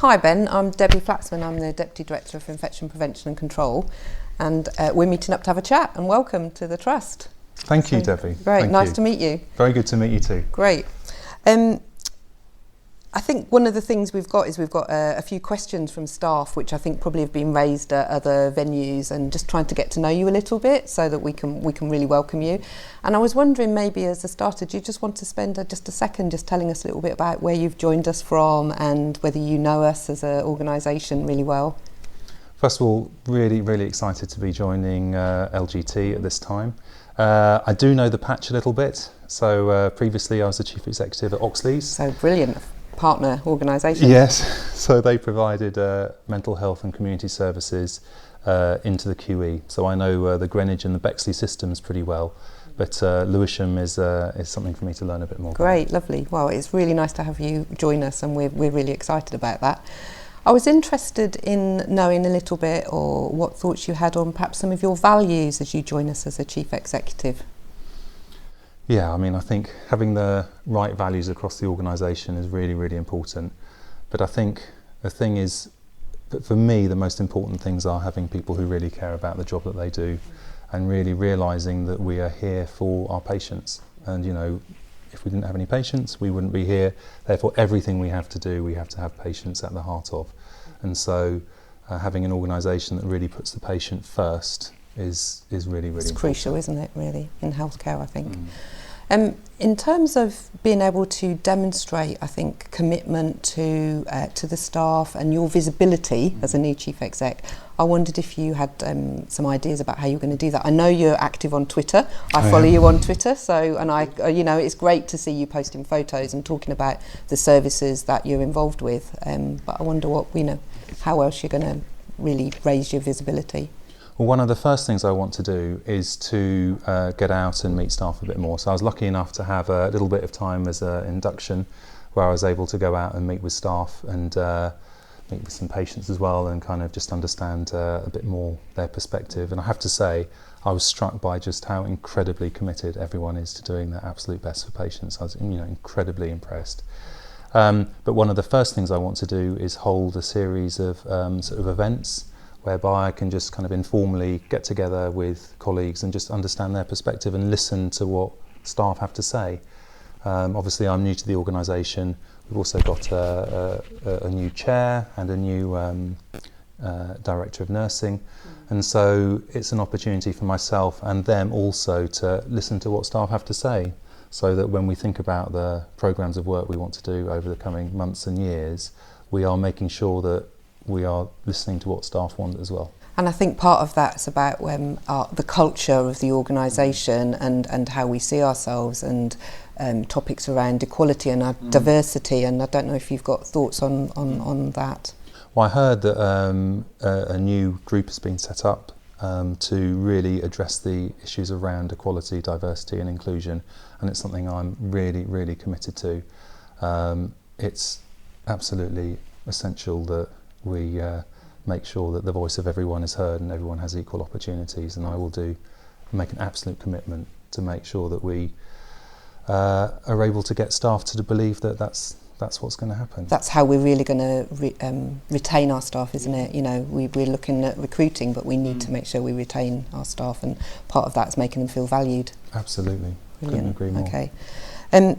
Hi Ben, I'm Debbie Flaxman, I'm the Deputy Director for Infection Prevention and Control, and we're meeting up to have a chat, and welcome to the Trust. Thank you, Debbie. Great, nice to meet you. Very good to meet you too. Great. I think one of the things we've got a few questions from staff which I think probably have been raised at other venues, and just trying to get to know you a little bit so that we can really welcome you. And I was wondering, maybe as a starter, do you just want to spend just a second just telling us a little bit about where you've joined us from and whether you know us as an organisation really well? First of all, really excited to be joining LGT at this time. I do know the patch a little bit. So previously I was the Chief Executive at Oxley's. So brilliant. Partner organisation. Yes, so they provided mental health and community services into the QE. So I know the Greenwich and the Bexley systems pretty well, but Lewisham is something for me to learn a bit more. Great, lovely. Well, it's really nice to have you join us, and we're really excited about that. I was interested in knowing a little bit, or what thoughts you had on perhaps some of your values as you join us as a Chief Executive. Yeah, I mean, I think having the right values across the organisation is really important. But I think the thing is, that for me, the most important things are having people who really care about the job that they do, and really realising that we are here for our patients. And, you know, if we didn't have any patients, we wouldn't be here. Therefore, everything we have to do, we have to have patients at the heart of. And so having an organisation that really puts the patient first is really it's important. Crucial, isn't it, really, in healthcare, I think. In terms of being able to demonstrate, I think, commitment to the staff and your visibility as a new Chief Exec, I wondered if you had some ideas about how you're going to do that. I know you're active on Twitter. I follow you on Twitter, you know, it's great to see you posting photos and talking about the services that you're involved with. But I wonder how else you're going to really raise your visibility. Well, one of the first things I want to do is to get out and meet staff a bit more. So I was lucky enough to have a little bit of time as an induction where I was able to go out and meet with staff and meet with some patients as well, and kind of just understand a bit more their perspective. And I have to say, I was struck by just how incredibly committed everyone is to doing their absolute best for patients. I was incredibly impressed. But one of the first things I want to do is hold a series of sort of events whereby I can just kind of informally get together with colleagues and just understand their perspective and listen to what staff have to say. Obviously, I'm new to the organisation. We've also got a new chair and a new director of nursing. And so it's an opportunity for myself and them also to listen to what staff have to say, so that when we think about the programmes of work we want to do over the coming months and years, we are making sure that we are listening to what staff want as well. And I think part of that's about the culture of the organisation and how we see ourselves, and topics around equality and diversity. And I don't know if you've got thoughts on that. Well, I heard that a new group has been set up to really address the issues around equality, diversity and inclusion, and it's something I'm really committed to. It's absolutely essential that we make sure that the voice of everyone is heard and everyone has equal opportunities, and I will make an absolute commitment to make sure that we are able to get staff to believe that that's what's going to happen. That's how we're really going to retain our staff, isn't it? You know, we're looking at recruiting, but we need to make sure we retain our staff, and part of that is making them feel valued. Absolutely. Brilliant. Couldn't agree more. Okay.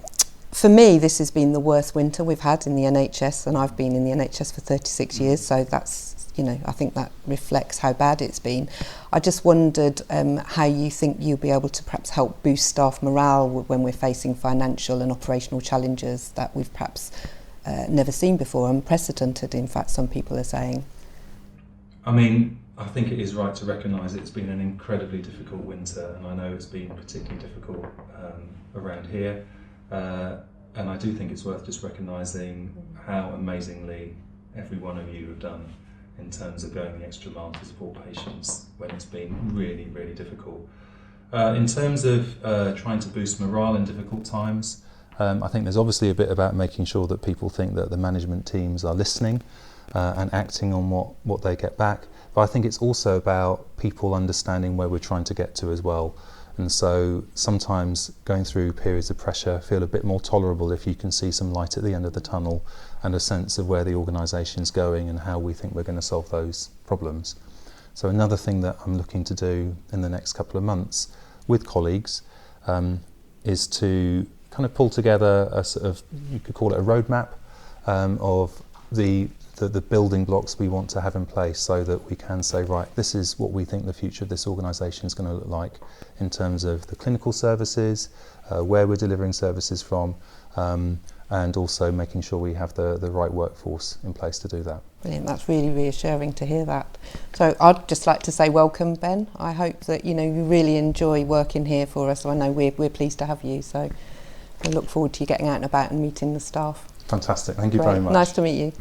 For me, this has been the worst winter we've had in the NHS, and I've been in the NHS for 36 years, so that's, I think that reflects how bad it's been. I just wondered how you think you'll be able to perhaps help boost staff morale when we're facing financial and operational challenges that we've perhaps never seen before, unprecedented, in fact, some people are saying. I mean, I think it is right to recognise it's been an incredibly difficult winter, and I know it's been particularly difficult around here. And I do think it's worth just recognising how amazingly every one of you have done in terms of going the extra mile to support patients when it's been really difficult. In terms of trying to boost morale in difficult times, I think there's obviously a bit about making sure that people think that the management teams are listening and acting on what they get back. But I think it's also about people understanding where we're trying to get to as well. And so sometimes going through periods of pressure feel a bit more tolerable if you can see some light at the end of the tunnel and a sense of where the organisation's going and how we think we're going to solve those problems. So another thing that I'm looking to do in the next couple of months with colleagues is to kind of pull together a sort of, you could call it a roadmap of the building blocks we want to have in place, so that we can say, right, this is what we think the future of this organisation is going to look like in terms of the clinical services, where we're delivering services from, and also making sure we have the right workforce in place to do that. Brilliant, that's really reassuring to hear that. So I'd just like to say welcome, Ben. I hope that you really enjoy working here for us. I know we're pleased to have you, so I look forward to you getting out and about and meeting the staff. Fantastic, thank you Great. very much. Nice to meet you.